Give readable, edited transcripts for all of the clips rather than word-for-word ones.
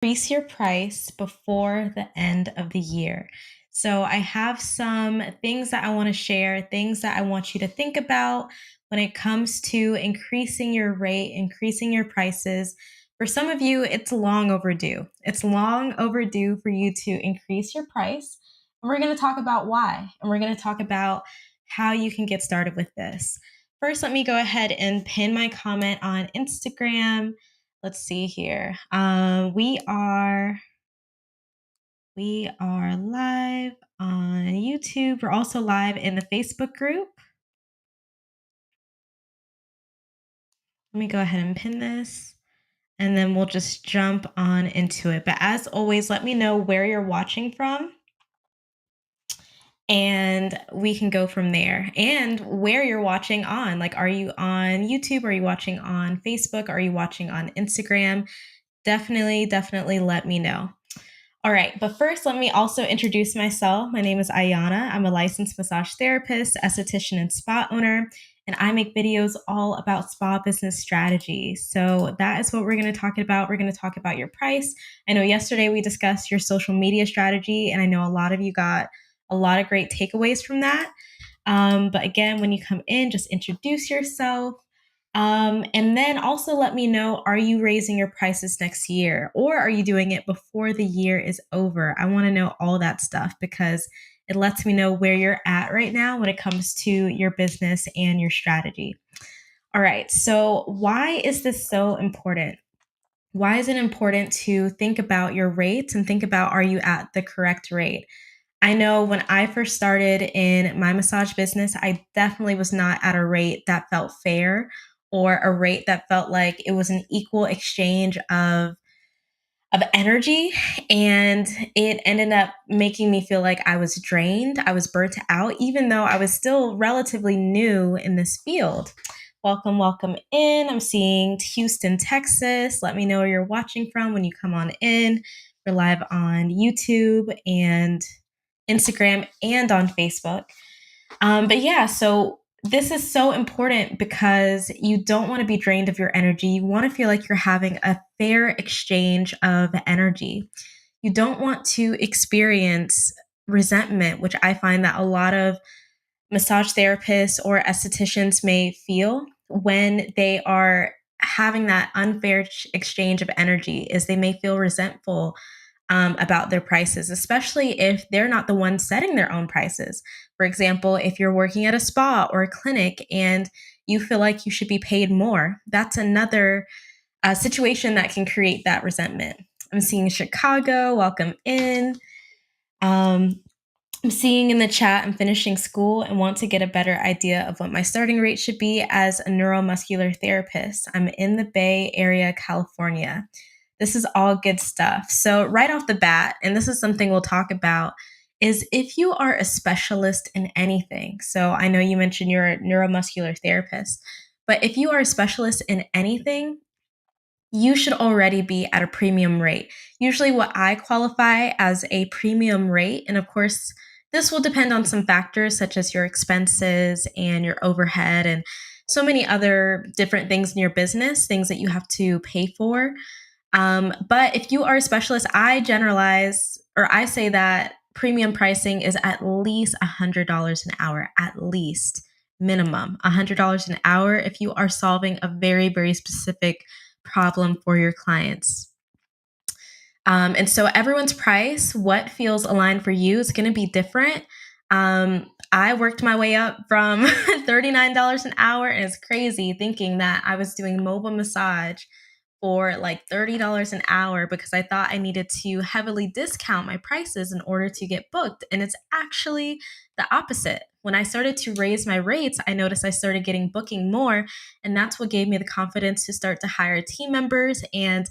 Increase your price before the end of the year. So, I have some things that I want to share, things that I want you to think about when it comes to increasing your rate, increasing your prices. For some of you, it's long overdue. It's long overdue for you to increase your price. And we're going to talk about why. And we're going to talk about how you can get started with this. First, let me go ahead and pin my comment on Instagram. Let's see here. We are live on YouTube. We're also live in the Facebook group. Let me go ahead and pin this, and then we'll just jump on into it. But as always, let me know where you're watching from, and we can go from there. And where you're watching on. Like, are you on YouTube? Are you watching on Facebook? Are you watching on Instagram? Definitely let me know. All right, but first, let me also introduce myself. My name is Ayana. I'm a licensed massage therapist, esthetician, and spa owner, and I make videos all about spa business strategy. So that is what we're going to talk about. We're going to talk about your price. I know yesterday we discussed your social media strategy, and I know a lot of you got a lot of great takeaways from that. But again, when you come in, just introduce yourself. And then also let me know, are you raising your prices next year, or are you doing it before the year is over? I want to know all that stuff because it lets me know where you're at right now when it comes to your business and your strategy. All right. So why is this so important? Why is it important to think about your rates and think about, are you at the correct rate? I know when I first started in my massage business, I definitely was not at a rate that felt fair or a rate that felt like it was an equal exchange of energy. And it ended up making me feel like I was drained. I was burnt out, even though I was still relatively new in this field. Welcome in. I'm seeing Houston, Texas. Let me know where you're watching from when you come on in. We're live on YouTube and Instagram and on Facebook. But yeah, so this is so important because you don't want to be drained of your energy. You want to feel like you're having a fair exchange of energy. You don't want to experience resentment, which I find that a lot of massage therapists or estheticians may feel when they are having that unfair exchange of energy, is they may feel resentful about their prices, especially if they're not the ones setting their own prices. For example, if you're working at a spa or a clinic and you feel like you should be paid more, that's another situation that can create that resentment. I'm seeing Chicago. Welcome in. I'm seeing in the chat, I'm finishing school and want to get a better idea of what my starting rate should be as a neuromuscular therapist. I'm in the Bay Area, California. This is all good stuff. So right off the bat, and this is something we'll talk about, is if you are a specialist in anything. So I know you mentioned you're a neuromuscular therapist, but if you are a specialist in anything, you should already be at a premium rate. Usually what I qualify as a premium rate, and of course, this will depend on some factors such as your expenses and your overhead and so many other different things in your business, things that you have to pay for. But if you are a specialist, I generalize, or I say that premium pricing is at least $100 an hour, at least minimum $100 an hour if you are solving a very specific problem for your clients. And so everyone's price, what feels aligned for you, is going to be different. I worked my way up from $39 an hour, and it's crazy thinking that I was doing mobile massage for like $30 an hour because I thought I needed to heavily discount my prices in order to get booked. And it's actually the opposite. When I started to raise my rates, I noticed I started getting booking more. And that's what gave me the confidence to start to hire team members and,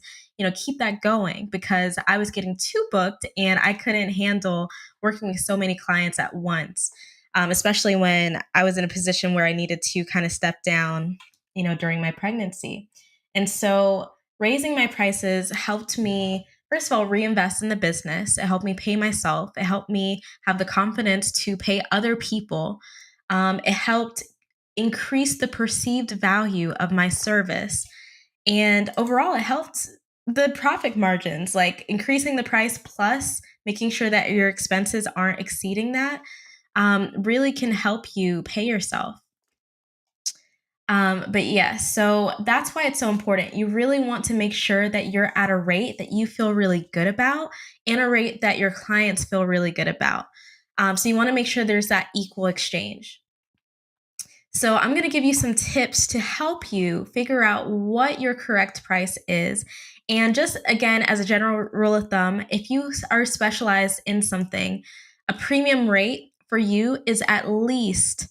keep that going, because I was getting too booked and I couldn't handle working with so many clients at once, especially when I was in a position where I needed to kind of step down, during my pregnancy. And so raising my prices helped me, first of all, reinvest in the business. It helped me pay myself. It helped me have the confidence to pay other people. It helped increase the perceived value of my service. And overall, it helped the profit margins, like increasing the price plus making sure that your expenses aren't exceeding that, really can help you pay yourself. But yeah, so that's why it's so important. You really want to make sure that you're at a rate that you feel really good about and a rate that your clients feel really good about. So you want to make sure there's that equal exchange. So I'm going to give you some tips to help you figure out what your correct price is. And just again, as a general rule of thumb, if you are specialized in something, a premium rate for you is at least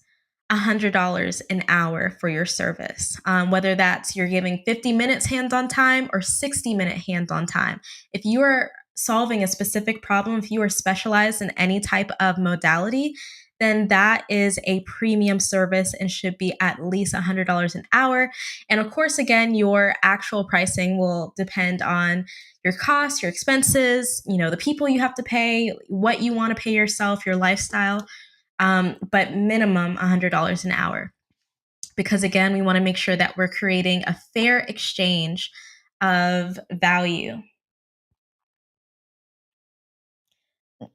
$100 an hour for your service. Whether that's you're giving 50 minutes hands-on time or 60-minute hands-on time. If you are solving a specific problem, if you are specialized in any type of modality, then that is a premium service and should be at least $100 an hour. And of course, again, your actual pricing will depend on your costs, your expenses, the people you have to pay, what you want to pay yourself, your lifestyle, but minimum $100 an hour. Because again, we want to make sure that we're creating a fair exchange of value.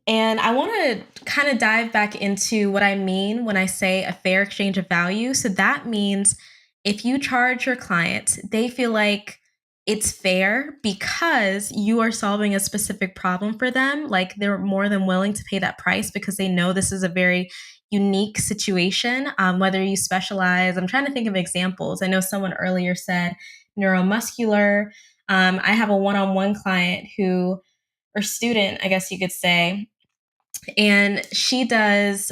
And I want to kind of dive back into what I mean when I say a fair exchange of value. So that means if you charge your clients, they feel like it's fair because you are solving a specific problem for them. Like they're more than willing to pay that price because they know this is a very unique situation. Whether you specialize, I'm trying to think of examples. I know someone earlier said neuromuscular. I have a one on one client who, or student, I guess you could say, and she does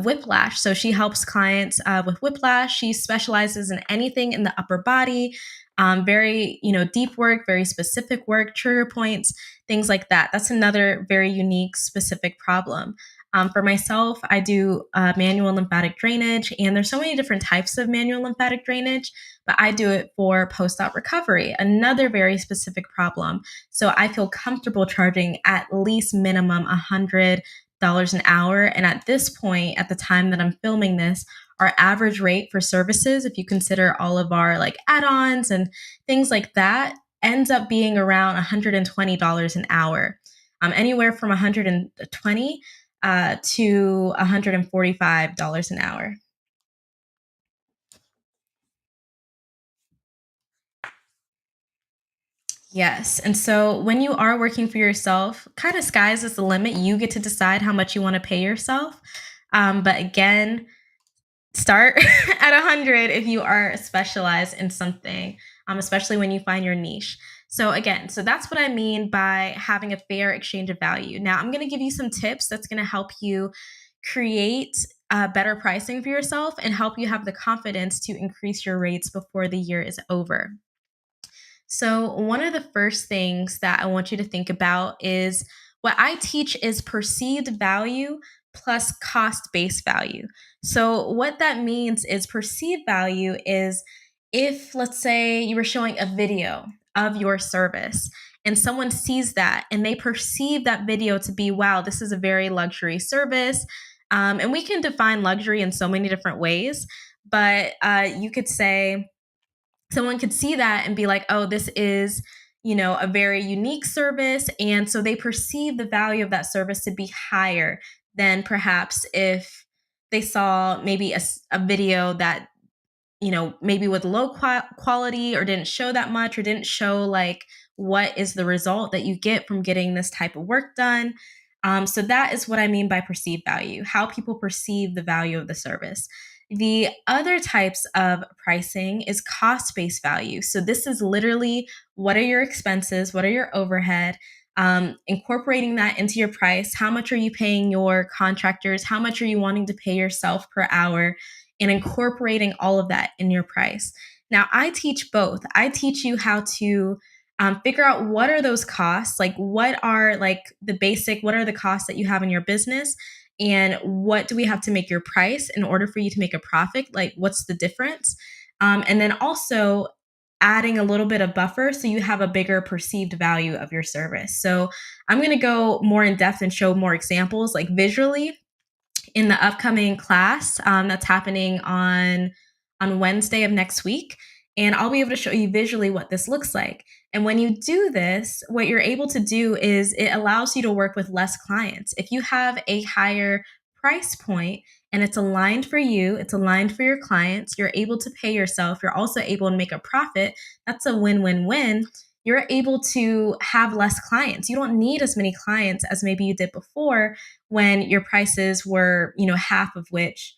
whiplash. So she helps clients with whiplash. She specializes in anything in the upper body, very deep work, very specific work, trigger points, things like that. That's another very unique, specific problem. For myself, I do manual lymphatic drainage, and there's so many different types of manual lymphatic drainage, but I do it for post-op recovery, another very specific problem. So I feel comfortable charging at least minimum $100 an hour. And at this point, at the time that I'm filming this, our average rate for services, if you consider all of our like add-ons and things like that, ends up being around $120 an hour, anywhere from 120 to $145 an hour. Yes. And so when you are working for yourself, kind of sky's is the limit. You get to decide how much you want to pay yourself. But again, start at 100 if you are specialized in something, especially when you find your niche. So again, so that's what I mean by having a fair exchange of value. Now, I'm going to give you some tips that's going to help you create better pricing for yourself and help you have the confidence to increase your rates before the year is over. So, one of the first things that I want you to think about is what I teach is perceived value plus cost based value. So, what that means is perceived value is if, let's say, you were showing a video of your service and someone sees that and they perceive that video to be, wow, this is a very luxury service. And we can define luxury in so many different ways, but you could say, someone could see that and be like, oh, this is, a very unique service. And so they perceive the value of that service to be higher than perhaps if they saw maybe a video that, maybe with low quality or didn't show that much or didn't show like what is the result that you get from getting this type of work done. So that is what I mean by perceived value, how people perceive the value of the service. The other types of pricing is cost-based value. So this is literally what are your expenses, what are your overhead, incorporating that into your price. How much are you paying your contractors? How much are you wanting to pay yourself per hour? And incorporating all of that in your price. Now, I teach both. I teach you how to figure out what are those costs, like what are like the basic, what are the costs that you have in your business, and what do we have to make your price in order for you to make a profit? Like, what's the difference? And then also adding a little bit of buffer so you have a bigger perceived value of your service. So I'm going to go more in depth and show more examples, like visually, in the upcoming class that's happening on Wednesday of next week. And I'll be able to show you visually what this looks like. And when you do this, what you're able to do is it allows you to work with less clients. If you have a higher price point and it's aligned for you, it's aligned for your clients, you're able to pay yourself, you're also able to make a profit. That's a win win win. You're able to have less clients. You don't need as many clients as maybe you did before when your prices were, half of which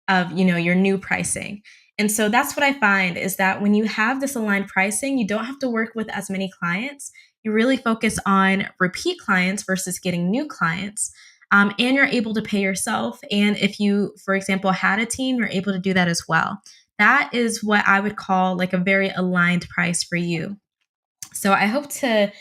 of, your new pricing. And so that's what I find is that when you have this aligned pricing, you don't have to work with as many clients. You really focus on repeat clients versus getting new clients. And you're able to pay yourself. And if you, for example, had a team, you're able to do that as well. That is what I would call like a very aligned price for you. So I hope to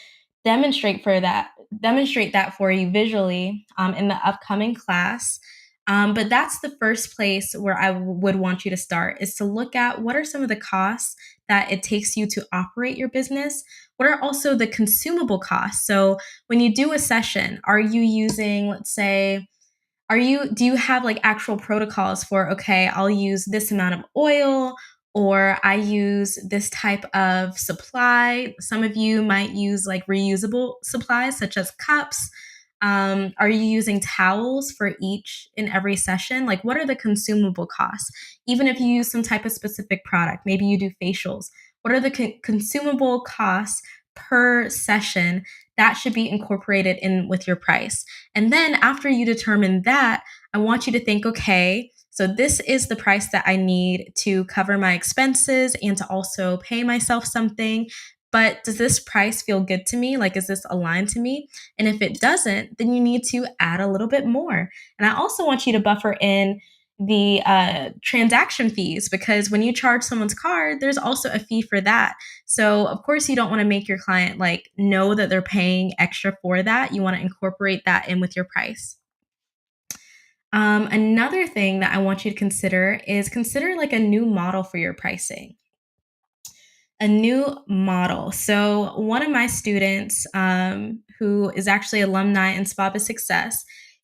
demonstrate that for you visually in the upcoming class. But that's the first place where I would want you to start is to look at what are some of the costs that it takes you to operate your business. What are also the consumable costs? So when you do a session, are you using, let's say, do you have like actual protocols for, okay, I'll use this amount of oil or I use this type of supply? Some of you might use like reusable supplies such as cups. Are you using towels for each and every session? Like, what are the consumable costs? Even if you use some type of specific product, maybe you do facials. What are the consumable costs per session that should be incorporated in with your price? And then after you determine that, I want you to think, okay, so this is the price that I need to cover my expenses and to also pay myself something. But does this price feel good to me? Like, is this aligned to me? And if it doesn't, then you need to add a little bit more. And I also want you to buffer in the transaction fees because when you charge someone's card, there's also a fee for that. So, of course, you don't want to make your client like know that they're paying extra for that. You want to incorporate that in with your price. Another thing that I want you to consider is consider like a new model for your pricing. A new model. So, one of my students, who is actually alumni in SpaBizSuccess,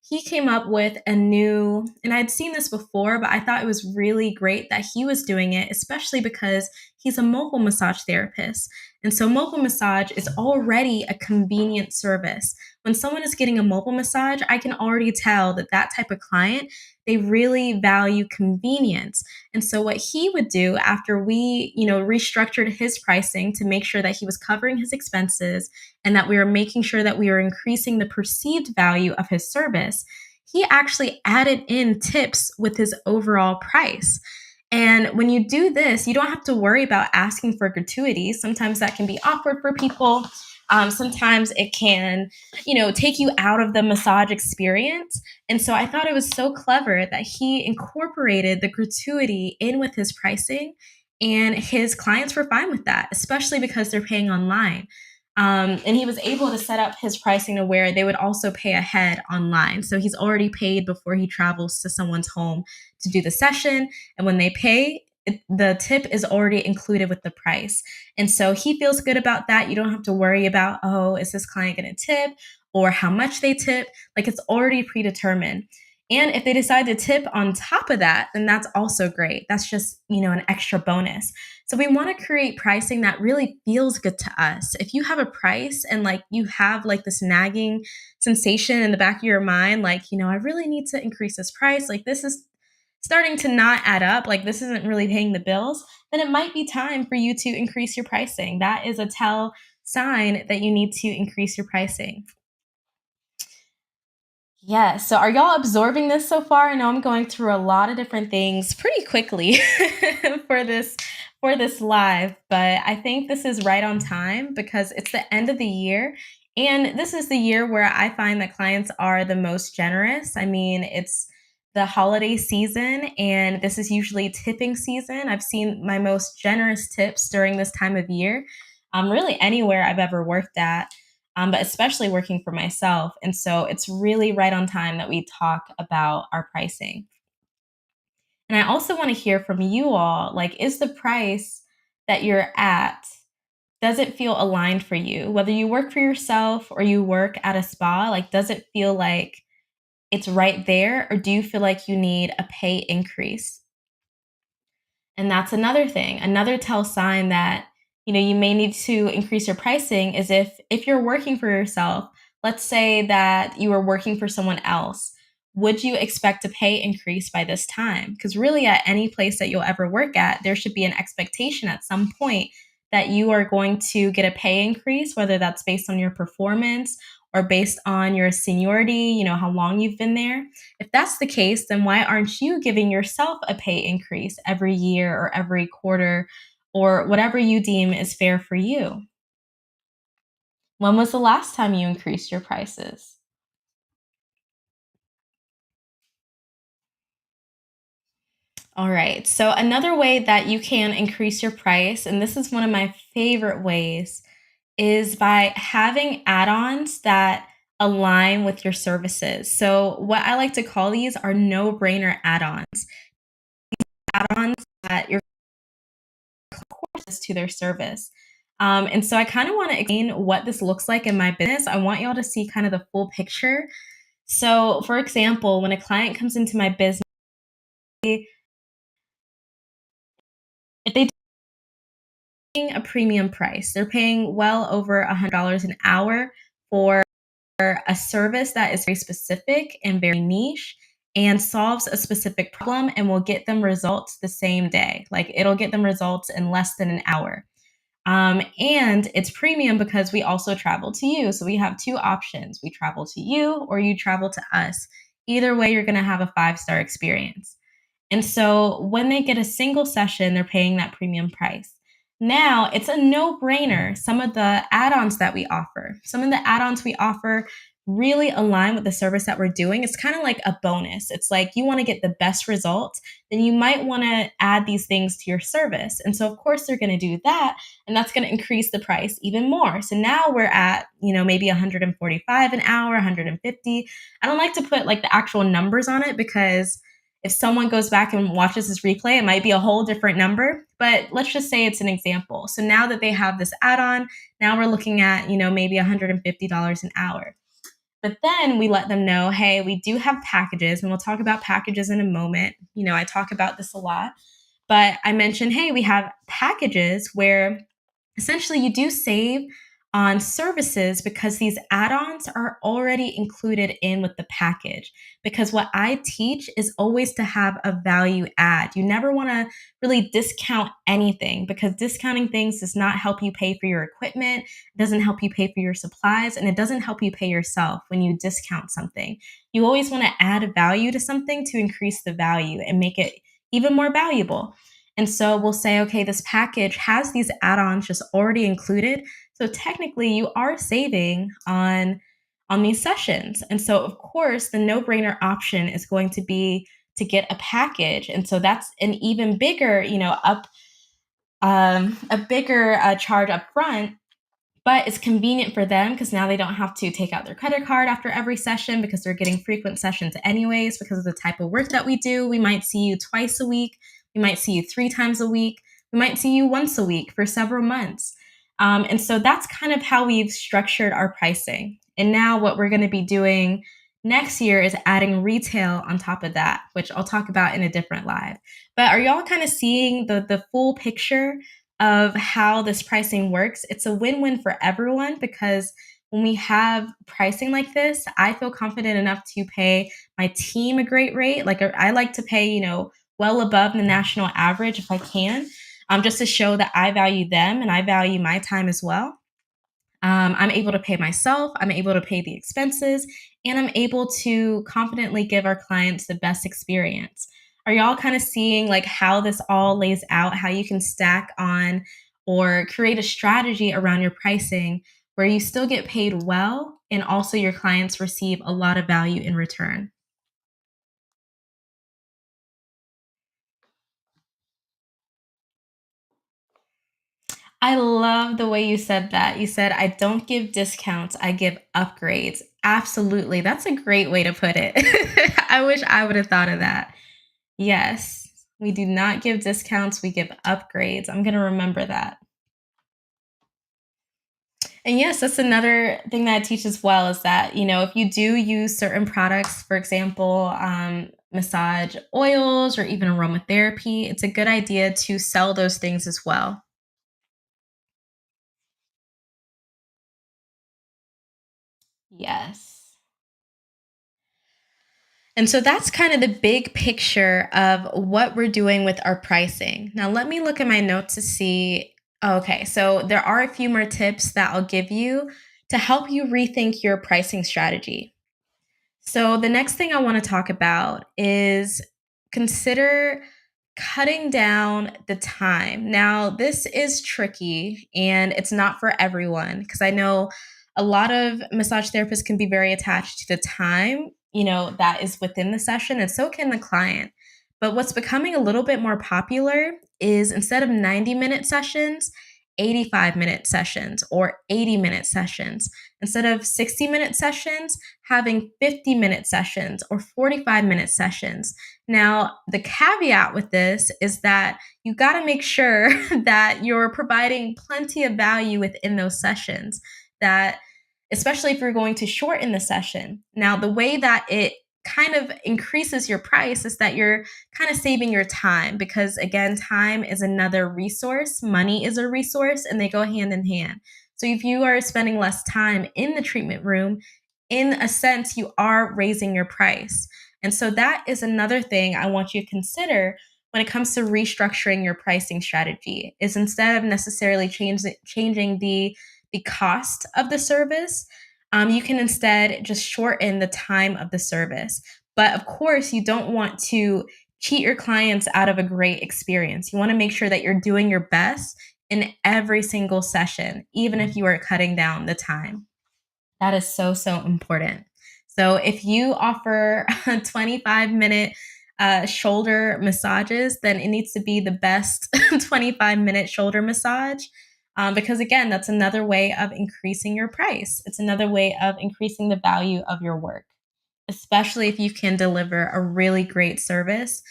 he came up with a new, and I'd seen this before, but I thought it was really great that he was doing it, especially because he's a mobile massage therapist. And so, mobile massage is already a convenient service. When someone is getting a mobile massage, I can already tell that that type of client, they really value convenience. And so what he would do after we, restructured his pricing to make sure that he was covering his expenses and that we were making sure that we were increasing the perceived value of his service, he actually added in tips with his overall price. And when you do this, you don't have to worry about asking for gratuities. Sometimes that can be awkward for people. Sometimes it can, take you out of the massage experience. And so I thought it was so clever that he incorporated the gratuity in with his pricing, and his clients were fine with that, especially because they're paying online. And he was able to set up his pricing to where they would also pay ahead online. So he's already paid before he travels to someone's home to do the session. And when they pay, the tip is already included with the price. And so he feels good about that. You don't have to worry about, oh, is this client going to tip or how much they tip? Like it's already predetermined. And if they decide to tip on top of that, then that's also great. That's just, an extra bonus. So we want to create pricing that really feels good to us. If you have a price and like you have like this nagging sensation in the back of your mind, like, I really need to increase this price. Like this is starting to not add up, like this isn't really paying the bills, then it might be time for you to increase your pricing. That is a tell sign that you need to increase your pricing. Yeah. So are y'all absorbing this so far? I know I'm going through a lot of different things pretty quickly for this live, but I think this is right on time because it's the end of the year. And this is the year where I find that clients are the most generous. I mean, it's the holiday season and this is usually tipping season. I've seen my most generous tips during this time of year. Really anywhere I've ever worked at, but especially working for myself. And so it's really right on time that we talk about our pricing. And I also want to hear from you all, like, is the price that you're at, does it feel aligned for you? Whether you work for yourself or you work at a spa, like, does it feel like it's right there? Or do you feel like you need a pay increase? And that's another thing. Another tell sign that, you may need to increase your pricing is if you're working for yourself, let's say that you are working for someone else, would you expect a pay increase by this time? Because really at any place that you'll ever work at, there should be an expectation at some point that you are going to get a pay increase, whether that's based on your performance or based on your seniority, how long you've been there. If that's the case, then why aren't you giving yourself a pay increase every year or every quarter or whatever you deem is fair for you? When was the last time you increased your prices? All right. So, another way that you can increase your price, and this is one of my favorite ways, is by having add ons that align with your services. So, what I like to call these are no brainer add ons that your courses to their service. And so I kind of want to explain what this looks like in my business. I want y'all to see kind of the full picture. So, for example, when a client comes into my business, if they paying a premium price, they're paying well over $100 an hour for a service that is very specific and very niche and solves a specific problem and will get them results the same day. Like it'll get them results in less than an hour. And it's premium because we also travel to you. So we have two options. We travel to you or you travel to us. Either way, you're going to have a 5-star experience. And so when they get a single session, they're paying that premium price. Now it's a no brainer. Some of the some of the add ons we offer really align with the service that we're doing. It's kind of like a bonus. It's like you want to get the best results, then you might want to add these things to your service. And so, of course, they're going to do that. And that's going to increase the price even more. So now we're at, maybe 145 an hour, 150. I don't like to put like the actual numbers on it because if someone goes back and watches this replay, it might be a whole different number, but let's just say it's an example. So now that they have this add-on, now we're looking at, maybe $150 an hour. But then we let them know, hey, we do have packages, and we'll talk about packages in a moment. I talk about this a lot, but I mentioned, hey, we have packages where essentially you do save on services because these add-ons are already included in with the package. Because what I teach is always to have a value add. You never want to really discount anything because discounting things does not help you pay for your equipment, it doesn't help you pay for your supplies, and it doesn't help you pay yourself when you discount something. You always want to add a value to something to increase the value and make it even more valuable. And so we'll say, okay, this package has these add-ons just already included. So technically you are saving on these sessions. And so of course the no-brainer option is going to be to get a package. And so that's an even bigger, a bigger charge up front, but it's convenient for them because now they don't have to take out their credit card after every session because they're getting frequent sessions anyways because of the type of work that we do. We might see you twice a week. We might see you 3 times a week. We might see you once a week for several months. And so that's kind of how we've structured our pricing. And now what we're going to be doing next year is adding retail on top of that, which I'll talk about in a different live. But are y'all kind of seeing the full picture of how this pricing works? It's a win-win for everyone because when we have pricing like this, I feel confident enough to pay my team a great rate. Like I like to pay, well above the national average if I can, just to show that I value them and I value my time as well. I'm able to pay myself, I'm able to pay the expenses, and I'm able to confidently give our clients the best experience. Are y'all kind of seeing like how this all lays out, how you can stack on or create a strategy around your pricing where you still get paid well and also your clients receive a lot of value in return? I love the way you said that. You said, I don't give discounts, I give upgrades. Absolutely. That's a great way to put it. I wish I would have thought of that. Yes, we do not give discounts, we give upgrades. I'm going to remember that. And yes, that's another thing that I teach as well is that, if you do use certain products, for example, massage oils or even aromatherapy, it's a good idea to sell those things as well. Yes. And so that's kind of the big picture of what we're doing with our pricing. Now, let me look at my notes to see. Okay, so there are a few more tips that I'll give you to help you rethink your pricing strategy. So, the next thing I want to talk about is consider cutting down the time. Now, this is tricky and it's not for everyone because I know a lot of massage therapists can be very attached to the time, that is within the session, and so can the client. But what's becoming a little bit more popular is instead of 90-minute sessions, 85-minute sessions or 80-minute sessions. Instead of 60-minute sessions, having 50-minute sessions or 45-minute sessions. Now, the caveat with this is that you got to make sure that you're providing plenty of value within those sessions, that especially if you're going to shorten the session. Now, the way that it kind of increases your price is that you're kind of saving your time because, again, time is another resource, money is a resource, and they go hand in hand. So, if you are spending less time in the treatment room, in a sense, you are raising your price. And so, that is another thing I want you to consider when it comes to restructuring your pricing strategy is instead of necessarily changing the cost of the service, you can instead just shorten the time of the service. But of course, you don't want to cheat your clients out of a great experience. You want to make sure that you're doing your best in every single session, even if you are cutting down the time. That is so, so important. So if you offer 25-minute shoulder massages, then it needs to be the best 25-minute shoulder massage. Because again, that's another way of increasing your price. It's another way of increasing the value of your work, especially if you can deliver a really great service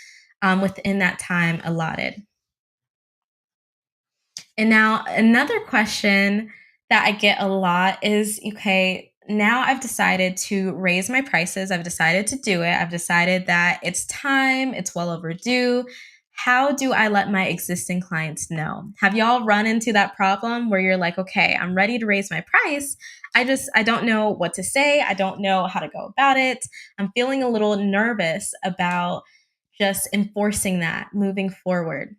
within that time allotted. And now another question that I get a lot is, okay, now I've decided to raise my prices. I've decided to do it. I've decided that it's time, it's well overdue. How do I let my existing clients know? Have y'all run into that problem where you're like, okay, I'm ready to raise my price. I don't know what to say. I don't know how to go about it. I'm feeling a little nervous about just enforcing that moving forward.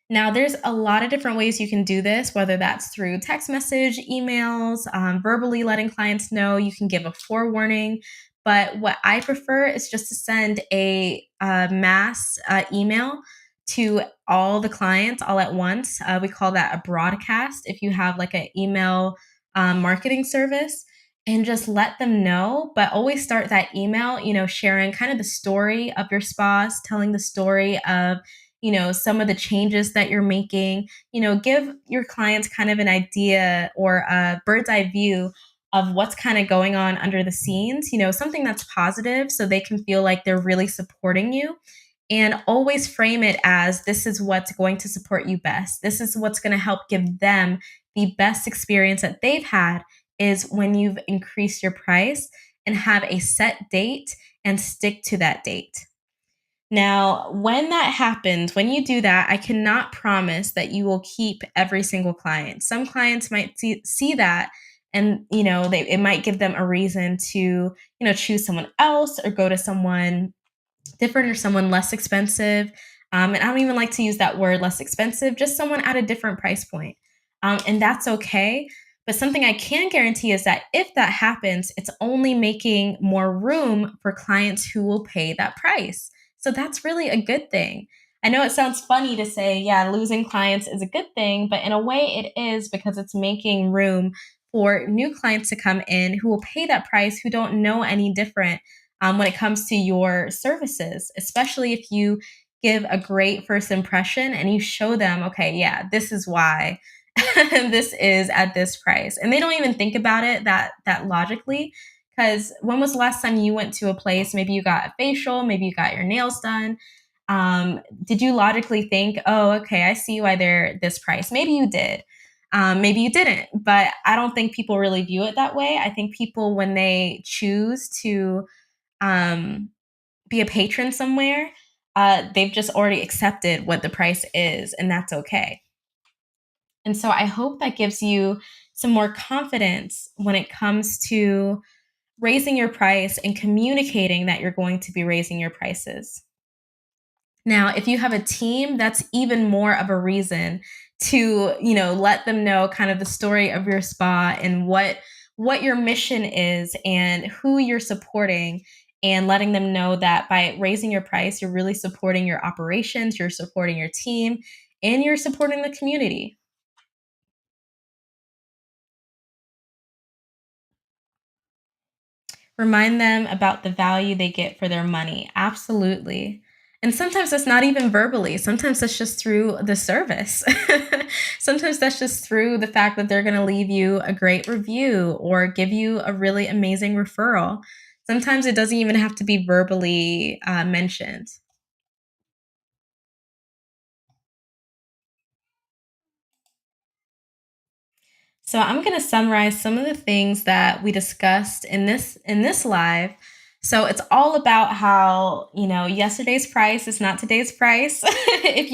Now, there's a lot of different ways you can do this, whether that's through text message, emails, verbally letting clients know. You can give a forewarning. But what I prefer is just to send a mass email to all the clients all at once. We call that a broadcast if you have like an email marketing service. And just let them know, but always start that email, sharing kind of the story of your spas, telling the story of some of the changes that you're making, give your clients kind of an idea or a bird's eye view of what's kind of going on under the scenes, something that's positive so they can feel like they're really supporting you. And always frame it as this is what's going to support you best. This is what's going to help give them the best experience that they've had is when you've increased your price and have a set date and stick to that date. Now, when that happens, when you do that, I cannot promise that you will keep every single client. Some clients might see that and it might give them a reason to choose someone else or go to someone different or someone less expensive. And I don't even like to use that word less expensive, just someone at a different price point. And that's okay. But something I can guarantee is that if that happens, it's only making more room for clients who will pay that price. So that's really a good thing. I know it sounds funny to say, yeah, losing clients is a good thing, but in a way it is because it's making room for new clients to come in who will pay that price, who don't know any different when it comes to your services, especially if you give a great first impression and you show them, okay, yeah, this is why this is at this price. And they don't even think about it that logically. Because when was the last time you went to a place? Maybe you got a facial, maybe you got your nails done. Did you logically think, oh, okay, I see why they're this price? Maybe you did. Maybe you didn't, but I don't think people really view it that way. I think people, when they choose to um, be a patron somewhere, they've just already accepted what the price is, and that's okay. And so I hope that gives you some more confidence when it comes to raising your price and communicating that you're going to be raising your prices. Now, if you have a team, that's even more of a reason to, let them know kind of the story of your spa and what your mission is and who you're supporting, and letting them know that by raising your price, you're really supporting your operations, you're supporting your team, and you're supporting the community. Remind them about the value they get for their money. Absolutely. And sometimes that's not even verbally. Sometimes that's just through the service. Sometimes that's just through the fact that they're going to leave you a great review or give you a really amazing referral. Sometimes it doesn't even have to be verbally mentioned. So I'm going to summarize some of the things that we discussed in this live. So it's all about how, yesterday's price is not today's price. If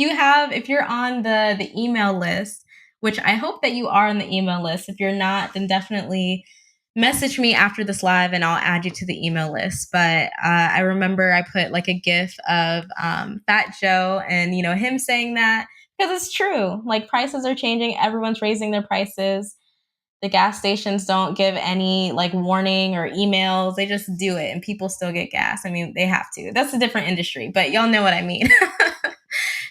you're on the email list, which I hope that you are on the email list. If you're not, then definitely message me after this live and I'll add you to the email list. But I remember I put like a gif of Fat Joe and him saying that, because it's true. Like, prices are changing, everyone's raising their prices. The gas stations don't give any like warning or emails. They just do it and people still get gas. I mean, they have to. That's a different industry, but y'all know what I mean.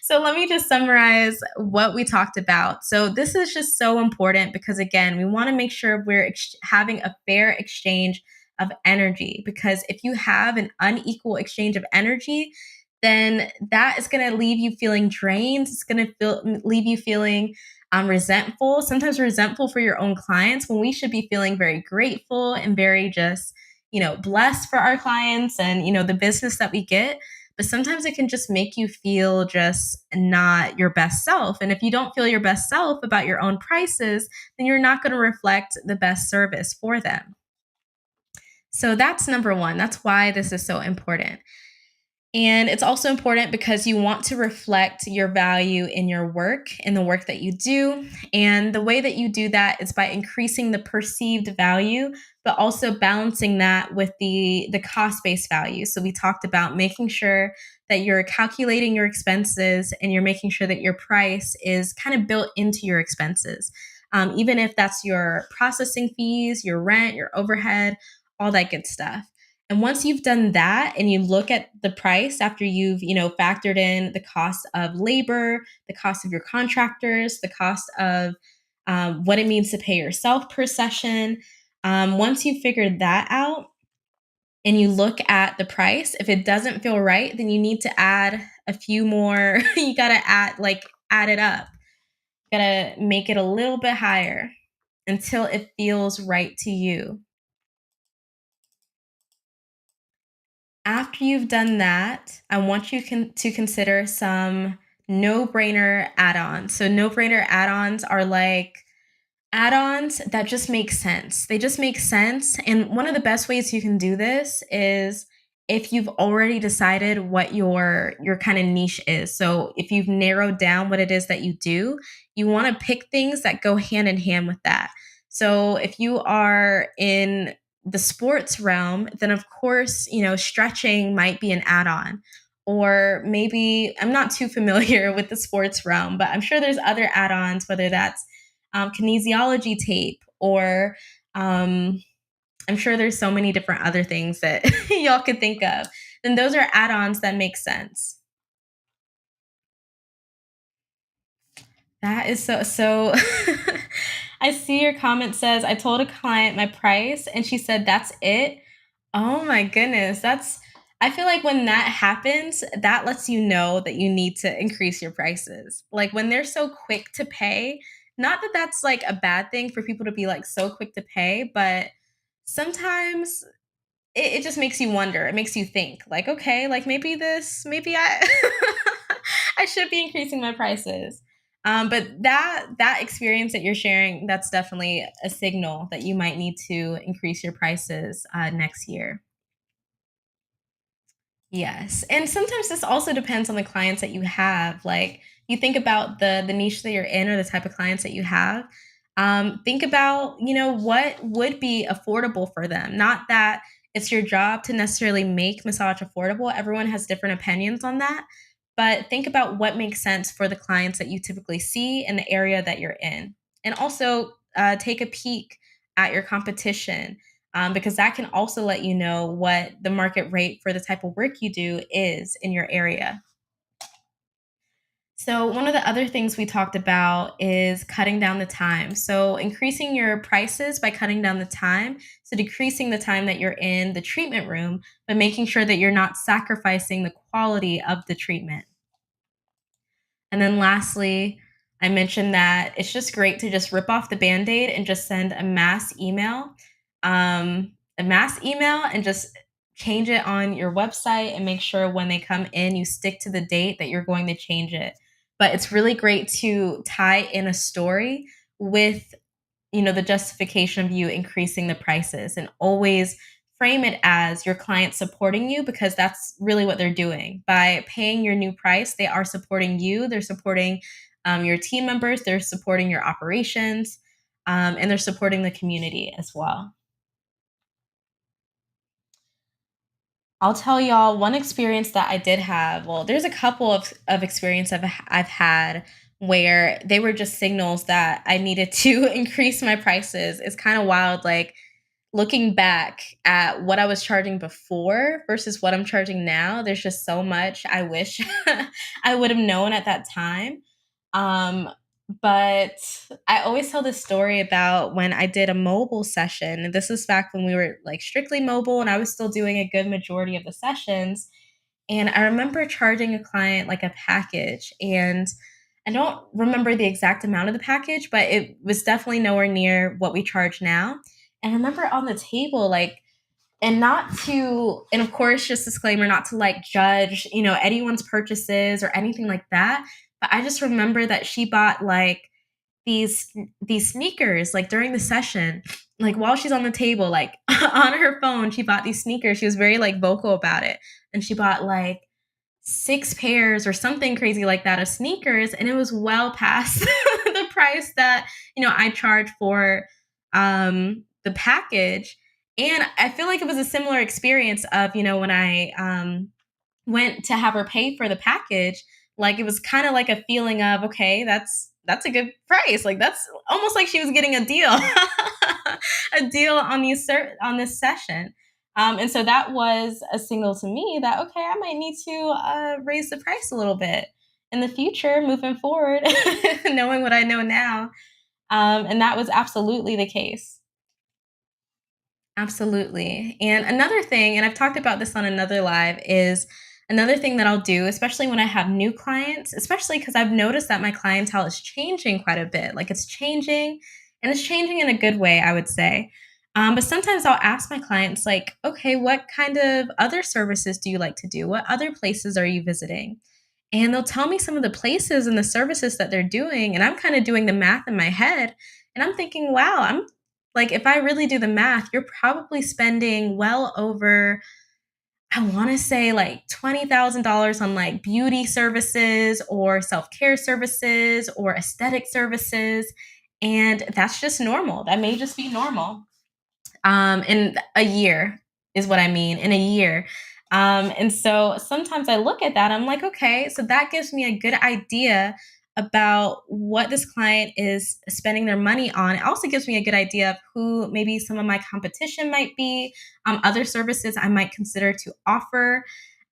So let me just summarize what we talked about. So this is just so important because, again, we want to make sure we're having a fair exchange of energy, because if you have an unequal exchange of energy, then that is going to leave you feeling drained. It's going to leave you feeling resentful, sometimes resentful for your own clients, when we should be feeling very grateful and very just, blessed for our clients and, the business that we get. But sometimes it can just make you feel just not your best self. And if you don't feel your best self about your own prices, then you're not going to reflect the best service for them. So that's number one. That's why this is so important. And it's also important because you want to reflect your value in your work, in the work that you do. And the way that you do that is by increasing the perceived value, but also balancing that with the cost-based value. So we talked about making sure that you're calculating your expenses and you're making sure that your price is kind of built into your expenses. Even if that's your processing fees, your rent, your overhead, all that good stuff. And once you've done that and you look at the price after you've, factored in the cost of labor, the cost of your contractors, the cost of what it means to pay yourself per session, once you've figured that out and you look at the price, if it doesn't feel right, then you need to add a few more. You got to add it up. You got to make it a little bit higher until it feels right to you. After you've done that, I want you to consider some no-brainer add-ons. So no-brainer add-ons are like add-ons that just make sense. They just make sense. And one of the best ways you can do this is if you've already decided what your kind of niche is. So if you've narrowed down what it is that you do, you want to pick things that go hand in hand with that. So if you are in the sports realm, then of course, stretching might be an add-on. Or maybe I'm not too familiar with the sports realm, but I'm sure there's other add-ons, whether that's kinesiology tape, or I'm sure there's so many different other things that y'all could think of. Then those are add-ons that make sense. That is so. I see your comment says, I told a client my price and she said, that's it. Oh my goodness. I feel like when that happens, that lets you know that you need to increase your prices. Like when they're so quick to pay, not that that's like a bad thing for people to be like so quick to pay, but sometimes it just makes you wonder. It makes you think like, okay, like maybe I, I should be increasing my prices. But that experience that you're sharing, that's definitely a signal that you might need to increase your prices next year. Yes, and sometimes this also depends on the clients that you have. Like, you think about the niche that you're in or the type of clients that you have. Think about, what would be affordable for them. Not that it's your job to necessarily make massage affordable. Everyone has different opinions on that. But think about what makes sense for the clients that you typically see in the area that you're in. And also take a peek at your competition, because that can also let you know what the market rate for the type of work you do is in your area. So, one of the other things we talked about is cutting down the time. So, increasing your prices by cutting down the time. So, decreasing the time that you're in the treatment room, but making sure that you're not sacrificing the quality of the treatment. And then lastly, I mentioned that it's just great to just rip off the band-aid and just send a mass email and just change it on your website and make sure when they come in, you stick to the date that you're going to change it. But it's really great to tie in a story with, the justification of you increasing the prices, and always frame it as your client supporting you, because that's really what they're doing. By paying your new price, they are supporting you, they're supporting your team members, they're supporting your operations, and they're supporting the community as well. I'll tell y'all one experience that I did have. Well, there's a couple of experience I've had where they were just signals that I needed to increase my prices. It's kind of wild. Like, looking back at what I was charging before versus what I'm charging now, there's just so much I wish I would have known at that time. Um, but I always tell this story about when I did a mobile session. And this is back when we were like strictly mobile and I was still doing a good majority of the sessions. And I remember charging a client like a package, and I don't remember the exact amount of the package, but it was definitely nowhere near what we charge now. And I remember on the table, like, and not to, and of course, just disclaimer, not to like judge, anyone's purchases or anything like that. But I just remember that she bought like these these sneakers like during the session, like while she's on the table, like on her phone, she bought these sneakers. She was very like vocal about it. And she bought like 6 pairs or something crazy like that of sneakers, and it was well past the price that I charge for the package. And I feel like it was a similar experience of when I went to have her pay for the package. Like, it was kind of like a feeling of, okay, that's a good price. Like, that's almost like she was getting a deal, a deal on on this session. And so that was a signal to me that, okay, I might need to raise the price a little bit in the future, moving forward, knowing what I know now. And that was absolutely the case. Absolutely. And another thing, and I've talked about this on another live, is another thing that I'll do, especially when I have new clients, especially because I've noticed that my clientele is changing quite a bit. Like, it's changing, and it's changing in a good way, I would say. But sometimes I'll ask my clients, like, okay, what kind of other services do you like to do? What other places are you visiting? And they'll tell me some of the places and the services that they're doing. And I'm kind of doing the math in my head. And I'm thinking, wow, I'm like, if I really do the math, you're probably spending well over, I want to say like $20,000 on like beauty services or self care services or aesthetic services. And that's just normal. That may just be normal in a year is what I mean, in a year. And so sometimes I look at that, I'm like, okay, so that gives me a good idea about what this client is spending their money on. It also gives me a good idea of who maybe some of my competition might be, other services I might consider to offer.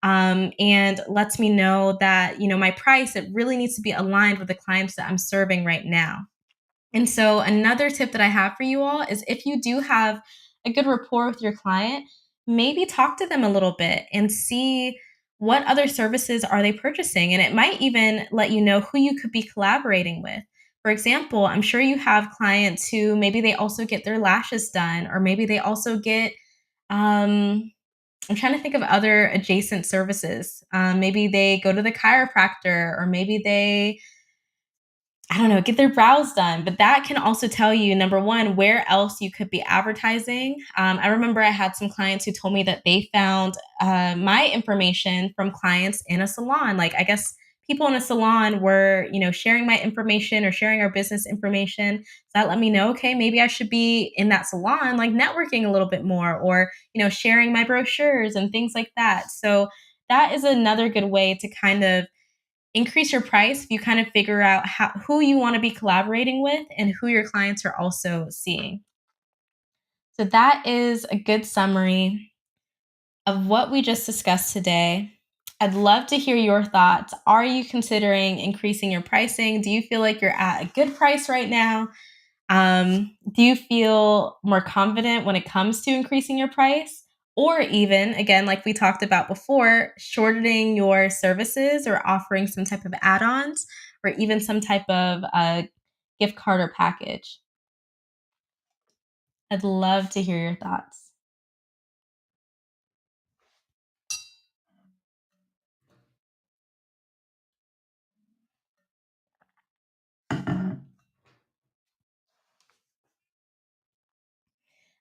And lets me know that, my price, it really needs to be aligned with the clients that I'm serving right now. And so, another tip that I have for you all is, if you do have a good rapport with your client, maybe talk to them a little bit and see what other services are they purchasing. And it might even let you know who you could be collaborating with. For example, I'm sure you have clients who maybe they also get their lashes done, or maybe they also get, I'm trying to think of other adjacent services. Maybe they go to the chiropractor, or maybe they I don't know, get their brows done. But that can also tell you, number one, where else you could be advertising. I remember I had some clients who told me that they found my information from clients in a salon. Like, I guess people in a salon were, sharing my information or sharing our business information. So that let me know, okay, maybe I should be in that salon, like networking a little bit more, or, sharing my brochures and things like that. So that is another good way to kind of increase your price if you kind of figure out who you want to be collaborating with and who your clients are also seeing. So, that is a good summary of what we just discussed today. I'd love to hear your thoughts. Are you considering increasing your pricing? Do you feel like you're at a good price right now? Do you feel more confident when it comes to increasing your price? Or even, again, like we talked about before, shortening your services or offering some type of add ons or even some type of gift card or package? I'd love to hear your thoughts.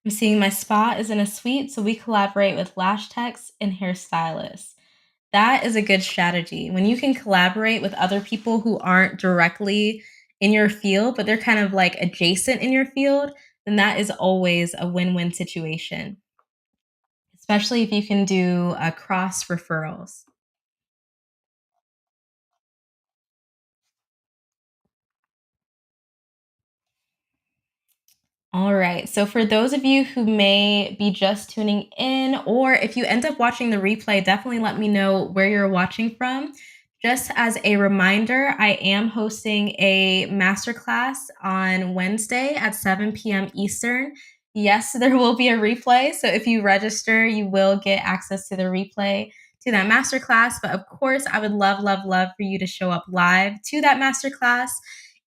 I'm seeing my spa is in a suite, so we collaborate with lash techs and hairstylists. That is a good strategy. When you can collaborate with other people who aren't directly in your field, but they're kind of like adjacent in your field, then that is always a win win situation, especially if you can do cross referrals. All right. So, for those of you who may be just tuning in, or if you end up watching the replay, definitely let me know where you're watching from. Just as a reminder, I am hosting a masterclass on Wednesday at 7 p.m. Eastern. Yes, there will be a replay. So, if you register, you will get access to the replay to that masterclass. But of course, I would love, love, love for you to show up live to that masterclass.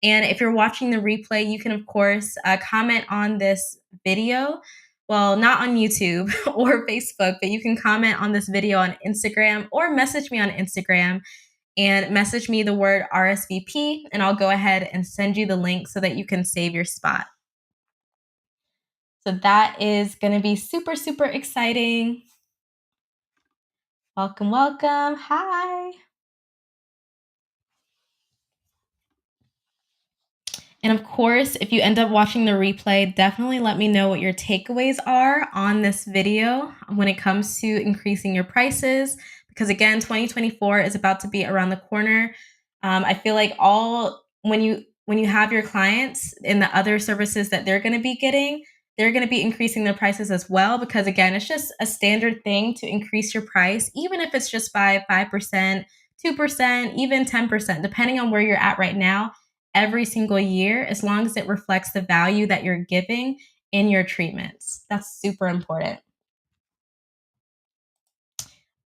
And if you're watching the replay, you can, of course, comment on this video. Well, not on YouTube or Facebook, but you can comment on this video on Instagram or message me on Instagram and message me the word RSVP, and I'll go ahead and send you the link so that you can save your spot. So that is going to be super, super exciting. Welcome, welcome. Hi. And of course, if you end up watching the replay, definitely let me know what your takeaways are on this video when it comes to increasing your prices. Because again, 2024 is about to be around the corner. I feel like when you have your clients in the other services that they're going to be getting, they're going to be increasing their prices as well. Because again, it's just a standard thing to increase your price, even if it's just by 5%, 2%, even 10%, depending on where you're at right now every single year, as long as it reflects the value that you're giving in your treatments. That's super important.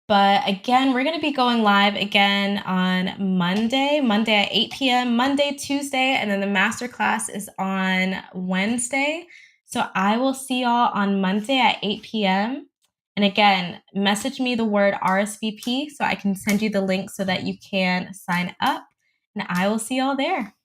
But again, we're going to be going live again on Monday at 8 p.m., Monday, Tuesday, and then the masterclass is on Wednesday. So I will see y'all on Monday at 8 p.m. And again, message me the word RSVP so I can send you the link so that you can sign up. And I will see y'all there.